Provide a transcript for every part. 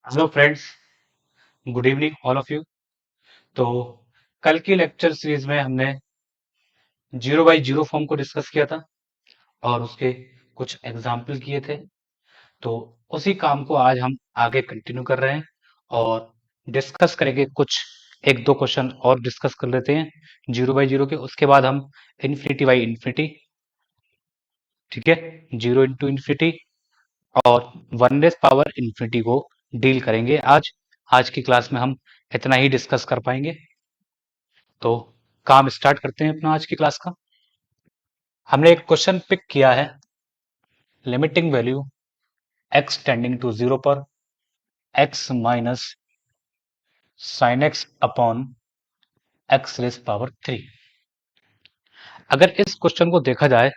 Hello friends, good evening all of you. तो कल की लेक्चर सीरीज में हमने जीरो बाई जीरो फॉर्म को डिस्कस किया था और उसके कुछ एग्जाम्पल किए थे। तो उसी काम को आज हम आगे कंटिन्यू कर रहे हैं और डिस्कस करेंगे। कुछ एक दो क्वेश्चन और डिस्कस कर लेते हैं जीरो बाई जीरो के। उसके बाद हम इन्फिनिटी बाई इन्फिनिटी, ठीक है, जीरो इंटू इन्फिनिटी और वन रेस पावर इन्फिनिटी को डील करेंगे। आज की क्लास में हम इतना ही डिस्कस कर पाएंगे। तो काम स्टार्ट करते हैं अपना आज की क्लास का। हमने एक क्वेश्चन पिक किया है, limiting value x tending to zero पर x minus sine x upon x raise power 3। अगर इस क्वेश्चन को देखा जाए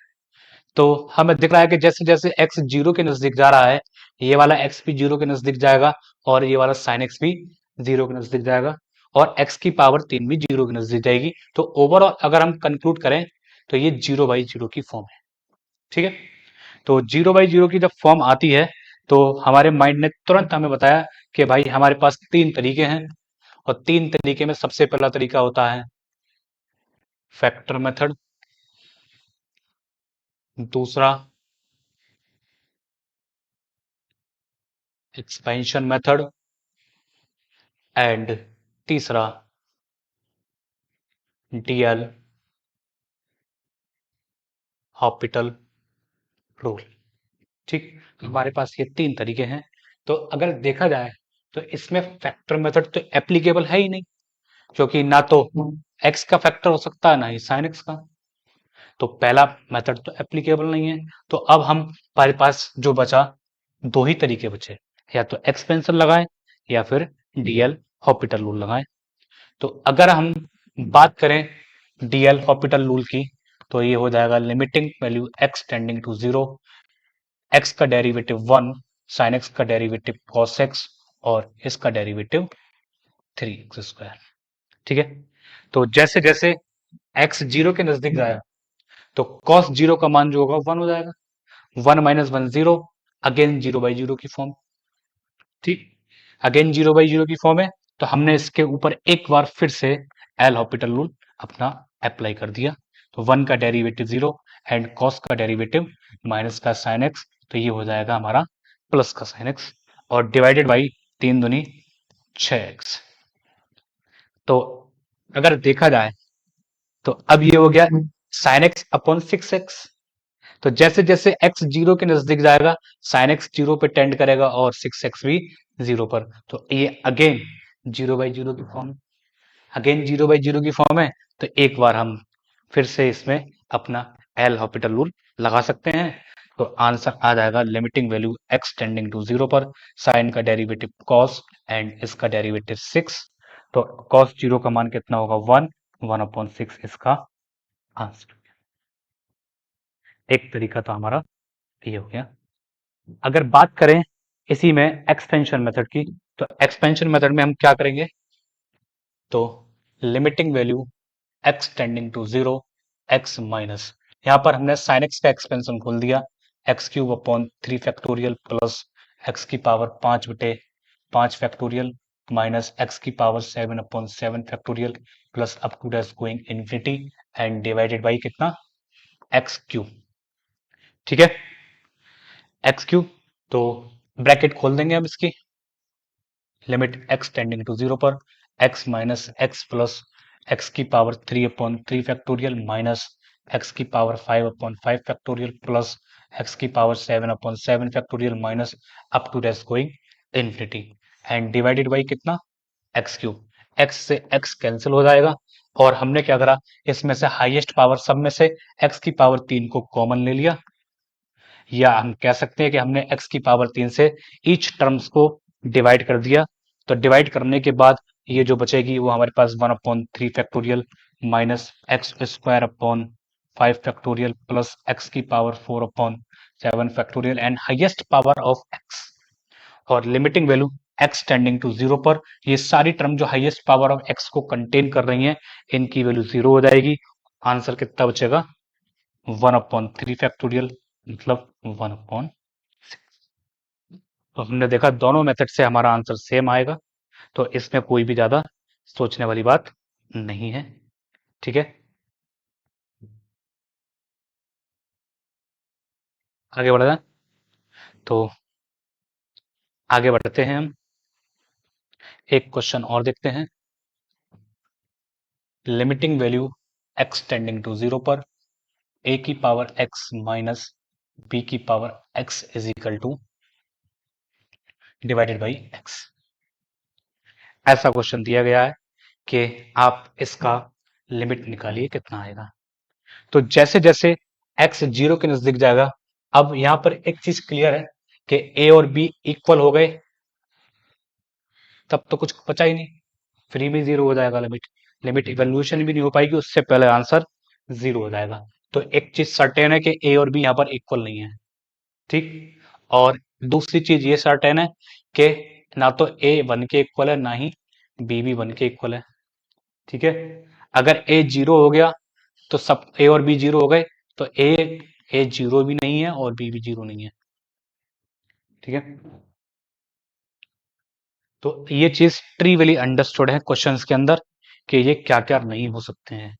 तो हमें दिख रहा है कि जैसे जैसे x जीरो के नजदीक जा रहा है, ये वाला x भी जीरो के नजदीक जाएगा और ये वाला साइन x भी जीरो के नजदीक जाएगा और x की पावर 3 भी जीरो के नजदीक जाएगी। तो ओवरऑल अगर हम कंक्लूड करें तो ये जीरो बाई जीरो की फॉर्म है, ठीक है। तो जीरो बाई जीरो की जब फॉर्म आती है तो हमारे माइंड ने तुरंत हमें बताया कि भाई हमारे पास तीन तरीके हैं और तीन तरीके में सबसे पहला तरीका होता है फैक्टर मेथड, दूसरा एक्सपेंशन मेथड एंड तीसरा डीएल हॉपिटल रूल। ठीक, हमारे पास ये तीन तरीके हैं। तो अगर देखा जाए तो इसमें फैक्टर मेथड तो एप्लीकेबल है ही नहीं, क्योंकि ना तो एक्स का फैक्टर हो सकता है ना ही साइन एक्स का। तो पहला मेथड तो एप्लीकेबल नहीं है। तो अब हमारे पास जो बचा, दो ही तरीके बचे, या तो एक्सपेंशन लगाएं या फिर डीएल हॉपिटल रूल लगाएं। तो अगर हम बात करें डीएल हॉपिटल रूल की तो ये हो जाएगा limiting value x tending to zero, x का डेरिवेटिव वन, साइन एक्स का डेरिवेटिव कॉस एक्स और इसका डेरिवेटिव थ्री एक्स स्क्वायर, ठीक है। तो जैसे जैसे एक्स जीरो के नजदीक जाएगा तो कॉस जीरो का मान जो होगा वन हो जाएगा। One minus one zero, again zero by zero की फॉर्म, ठीक, अगेन जीरो बाई जीरो की फॉर्म है। तो हमने इसके ऊपर एक बार फिर से एल हॉपिटल रूल अपना अप्लाई कर दिया। तो वन का डेरिवेटिव जीरो एंड कॉस का डेरिवेटिव माइनस का साइन एक्स, तो ये हो जाएगा हमारा प्लस का साइन एक्स और डिवाइडेड बाई तीन दुनी छह एक्स। तो अगर देखा जाए तो अब ये हो गया sign x upon six x. तो जैसे जैसे x जीरो के नजदीक जाएगा साइन x जीरो पे टेंड करेगा और सिक्स एक्स भी जीरो पर। तो ये अगेन जीरो बाई जीरो की form, again zero by zero की फॉर्म है। तो एक बार हम फिर से इसमें अपना एल हॉपिटल रूल लगा सकते हैं। तो आंसर आ जाएगा limiting value x tending to zero पर साइन का डेरिवेटिव cos एंड इसका डेरिवेटिव सिक्स। तो cos जीरो का मान कितना होगा वन, वन अपॉन सिक्स इसका आंसर। एक तरीका तो हमारा ये हो गया। अगर बात करें इसी में एक्सपेंशन मेथड की, तो एक्सपेंशन मेथड में हम क्या करेंगे, तो limiting value x tending to zero, x minus, यहां पर हमने साइन एक्स का एक्सपेंशन खोल दिया, x cube upon three factorial plus x की पावर पांच बटे पांच फैक्टोरियल माइनस एक्स की power seven upon seven factorial plus up to dash going infinity and divided by कितना एक्स क्यूब, ठीक है, एक्स क्यूब। तो ब्रैकेट खोल देंगे हम इसकी, limit x tending to zero पर x minus x plus x की power three upon three factorial minus x की power five upon five factorial plus x की power seven upon seven factorial minus up to dash going infinity and divided by कितना x cube. X से x cancel हो जाएगा और हमने क्या करा, इसमें से हाईएस्ट पावर सब में से एक्स की पावर तीन को कॉमन ले लिया, या हम कह सकते हैं कि हमने x की पावर तीन से ईच टर्म्स को डिवाइड कर दिया। तो डिवाइड करने के बाद ये जो बचेगी वो हमारे पास one upon three factorial minus x square upon five factorial plus x की power four upon seven factorial and highest power of x। और limiting value x tending to zero पर ये सारी टर्म जो हाईएस्ट पावर ऑफ x को contain कर रही हैं, इनकी वैल्यू जीरो हो जाएगी। आंसर कितना बचेगा, वन अपॉन थ्री फैक्टोरियल, मतलब वन अपॉन। तो हमने देखा दोनों मेथड से हमारा आंसर सेम आएगा, तो इसमें कोई भी ज्यादा सोचने वाली बात नहीं है। ठीक है, आगे बढ़ा जाए। तो आगे बढ़ते हैं हम, एक क्वेश्चन और देखते हैं। Limiting value x tending to 0 पर a की पावर x माइनस b की power x is equal to divided by x। ऐसा क्वेश्चन दिया गया है कि आप इसका लिमिट निकालिए कितना आएगा। तो जैसे जैसे x 0 के नजदीक जाएगा, अब यहां पर एक चीज क्लियर है कि a और b इक्वल हो गए, तब तो कुछ बचा ही नहीं, फ्री में 0 हो जाएगा लिमिट। लिमिट इवैल्यूएशन भी नहीं हो पाएगी, उससे पहले आंसर 0 हो जाएगा। तो एक चीज सर्टेन है कि a और b यहाँ पर इक्वल नहीं है। ठीक, और दूसरी चीज ये सर्टेन है कि ना तो a 1 के इक्वल है, ना ही b भी 1 के इक्वल है। ठीक है, अगर a 0 हो गया तो सब a और b 0 हो गए, तो a 0 भी नहीं है और b भी 0 नहीं है। ठीक है, तो ये चीज ट्रीवली अंडरस्टूड है क्वेश्चंस के अंदर कि ये क्या क्या नहीं हो सकते हैं,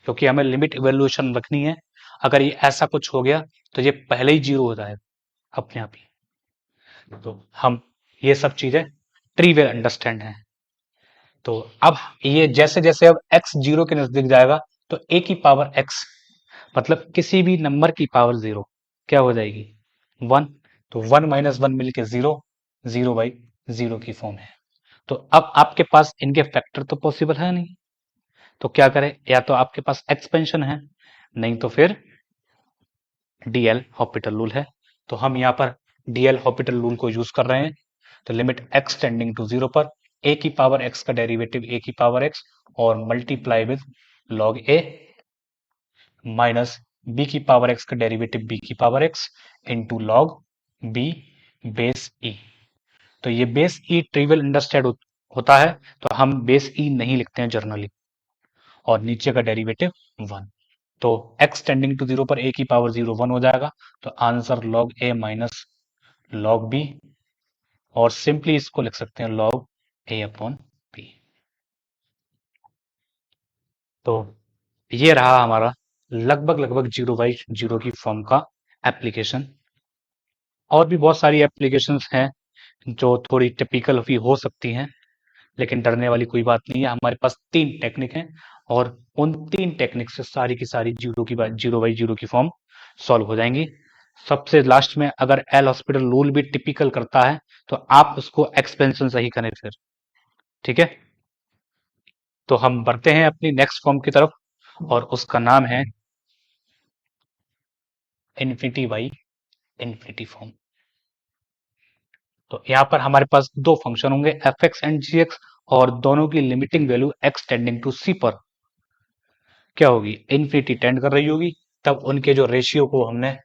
क्योंकि हमें लिमिट इवैल्यूएशन रखनी है। अगर ये ऐसा कुछ हो गया तो ये पहले ही 0 हो जाएगा अपने आप ही। तो हम ये सब चीजें ट्रीवल अंडरस्टैंड है। तो अब ये जैसे जैसे अब x 0 के नजदीक जाएगा, तो a की पावर x, मतलब किसी भी नंबर की पावर 0 क्या हो जाएगी, 1। तो 1 माइनस 1 मिलके 0, 0 बाई 0 की फॉर्म है। तो अब आपके पास इनके फैक्टर तो पॉसिबल है नहीं, तो क्या करें, या तो आपके पास एक्सपेंशन है, नहीं तो फिर डीएल हॉपिटल रूल है। तो हम यहाँ पर डीएल हॉपिटल रूल को यूज कर रहे हैं। तो लिमिट x टेंडिंग टू 0 पर a की पावर x का डेरिवेटिव a की पावर x और multiply with log a minus b की पावर x का डेरिवेटिव b की power x into log b base e। तो ये बेस ई ट्रिवियल अंडरस्टैंड होता है, तो हम बेस ई नहीं लिखते हैं जर्नली, और नीचे का डेरिवेटिव 1। तो x टेंडिंग टू 0 पर a की पावर 0 1 हो जाएगा, तो answer log a minus log b, और सिंपली इसको लिख सकते हैं log a अपॉन b। तो ये रहा हमारा लगभग लगभग 0/0 की फॉर्म का एप्लीकेशन। और भी बहुत सारी एप्लीकेशंस हैं जो थोड़ी टिपिकल भी हो सकती हैं, लेकिन डरने वाली कोई बात नहीं है। हमारे पास 3 टेक्निक हैं, और उन 3 टेक्निक से सारी की सारी 0/0 की फॉर्म सॉल्व हो जाएंगी। सबसे लास्ट में अगर एल हॉस्पिटल रूल भी टिपिकल करता है, तो आप उसको एक्सपेंशन सही करें फिर। ठीक है, तो हम बढ़ते हैं अपनी नेक्स्ट फॉर्म की तरफ, और उसका नाम है इन्फिनिटी बाई इन्फिनिटी फॉर्म। तो यहाँ पर हमारे पास दो फंक्शन होंगे f x and g x, और दोनों की limiting value x tending to c पर क्या होगी, इन्फिनिटी टेंड कर रही होगी। तब उनके जो रेशियो को हमने,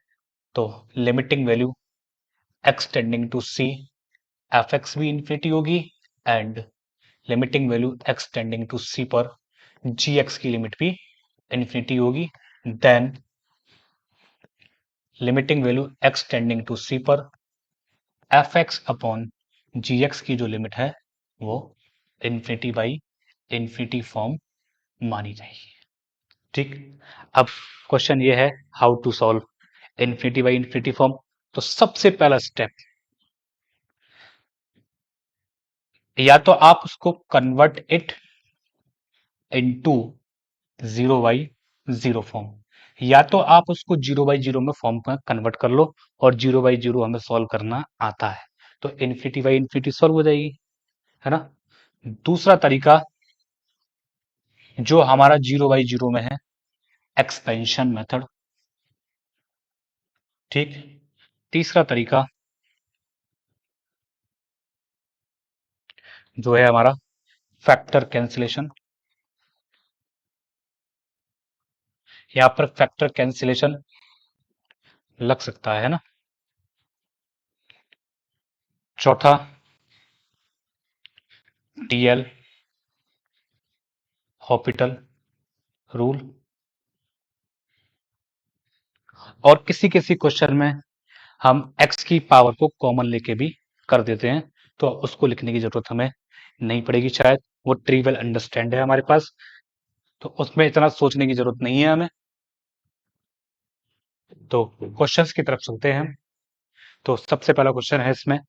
तो limiting value x tending to c, f x भी इन्फिनिटी होगी, and limiting value x tending to c पर जी एक्स की लिमिट भी इन्फिनिटी होगी। Then limiting value x tending to c पर f x upon g x की जो limit है वो इन्फिनिटी बाई इन्फिनिटी फॉर्म मानी जाएगी। ठीक, अब क्वेश्चन ये है how to solve infinity by infinity form. तो सबसे पहला स्टेप, या तो आप उसको कन्वर्ट इट इनटू 0/0 फॉर्म, या तो आप उसको 0/0 में फॉर्म में कन्वर्ट कर लो, और 0/0 हमें सॉल्व करना आता है, तो इन्फिनिटी बाई इन्फिनिटी सॉल्व हो जाएगी, है ना। दूसरा तरीका जो हमारा 0/0 में है, एक्सपेंशन मेथड। ठीक, तीसरा तरीका जो है हमारा फैक्टर कैंसिलेशन। यहाँ पर फैक्टर कैंसिलेशन लग सकता है ना। चौथा डीएल हॉपिटल रूल, और किसी किसी क्वेश्चन में हम x की पावर को कॉमन लेके भी कर देते हैं तो उसको लिखने की जरूरत हमें नहीं पड़ेगी शायद, वो ट्रिवियल अंडरस्टैंड है हमारे पास, तो उसमें इतना सोचने की जरूरत नहीं है हमें। तो क्वेश्चंस की तरफ चलते हैं हम। तो सबसे पहला क्वेश्चन है इसमें,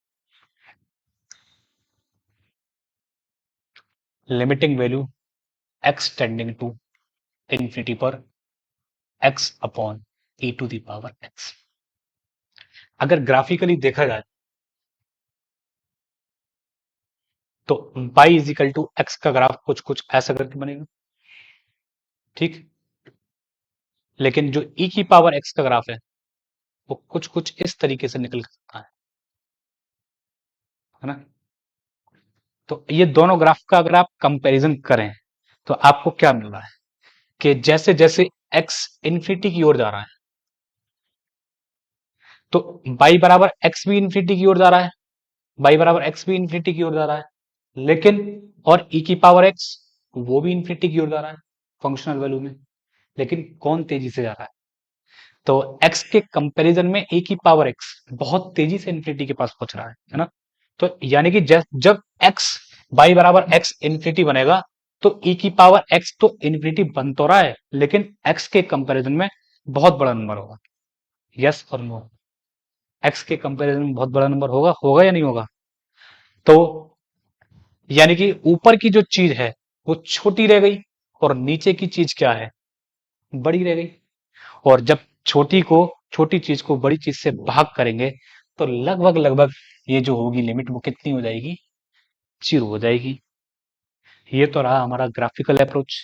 limiting value x tending to infinity पर x upon e to the power x। अगर ग्राफिकली देखा जाए तो y is equal to x का ग्राफ कुछ कुछ ऐसा करके बनेगा, ठीक। लेकिन जो e की पावर x का ग्राफ है वो कुछ कुछ इस तरीके से निकल सकता है ना। तो ये दोनों ग्राफ का अगर आप कंपैरिजन करें तो आपको क्या मिल रहा है कि जैसे जैसे x इन्फिनिटी की ओर जा रहा है तो y बराबर x भी इन्फिनिटी की ओर जा रहा है, y बराबर x भी इन्फिनिटी की ओर जा रहा है, लेकिन और e की पावर x वो भी इन्फिनिटी की ओर जा रहा है फंक्शनल वैल्यू में, लेकिन कौन तेजी से जा रहा है। तो x के कंपैरिजन में e की पावर x बहुत तेजी से इन्फिनिटी के पास पहुंच रहा है ना। तो यानी कि जब x y बराबर x इन्फिनिटी बनेगा तो e की पावर x तो इन्फिनिटी बन तो रहा है लेकिन x के कंपैरिजन में बहुत बड़ा नंबर होगा। यस और नो, x के कंपैरिजन में बहुत बड़ा नंबर होगा, होगा या नहीं होगा। तो यानी कि ऊपर की जो चीज है वो छोटी रह गई और नीचे की चीज क्या है, बड़ी रह गई। और जब छोटी चीज को बड़ी चीज से भाग करेंगे तो लगभग लगभग ये जो होगी लिमिट वो कितनी हो जाएगी, 0 हो जाएगी। ये तो रहा हमारा ग्राफिकल अप्रोच।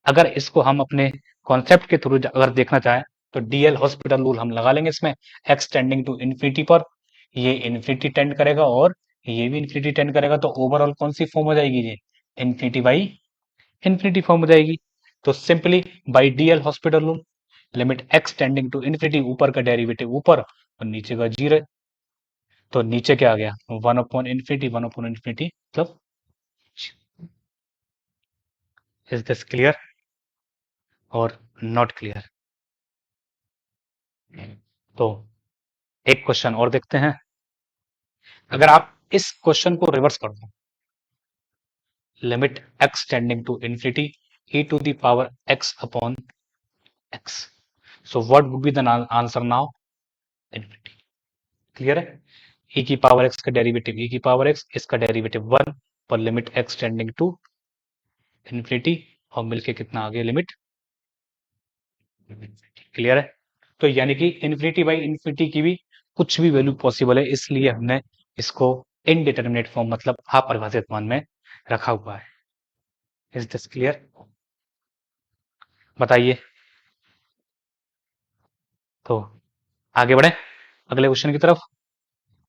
अगर इसको हम अपने कॉन्सेप्ट के थ्रू अगर देखना चाहें तो डीएल हॉस्पिटल रूल हम लगा लेंगे इसमें, एक्स टेंडिंग टू इन्फिनिटी पर ये इन्फिनिटी टेंड करेगा और ये भी इन्फिनिटी टेंड करेगा, तो ओवरऑल कौन सी फॉर्म हो जाएगी, ये इन्फिनिटी बाई इन्फिनिटी फॉर्म हो जाएगी। तो simply by DL hospital rule limit x tending to infinity, ऊपर का डेरिवेटिव ऊपर और नीचे का 0, तो नीचे क्या आ गया 1 अपॉन इन्फिनिटी, 1 अपॉन इन्फिनिटी मतलब। इज दिस क्लियर और नॉट क्लियर। तो एक क्वेश्चन और देखते हैं। अगर आप इस क्वेश्चन को रिवर्स कर दो, limit x tending to infinity e to the power x upon x, so what would be the answer now, infinity. Clear है, e की पावर x का डेरिवेटिव e की पावर x, इसका डेरिवेटिव 1 पर limit x tending to infinity और मिलके कितना आ गया लिमिट। क्लियर है, तो यानी कि इन्फिनिटी बाई इन्फिनिटी की भी कुछ भी वैल्यू पॉसिबल है, इसलिए हमने इसको इनडिटर्मिनेट फॉर्म मतलब अपरिभाषित मान में रखा हुआ है। इज दिस क्लियर, बताइए। तो आगे बढ़े अगले क्वेश्चन की तरफ।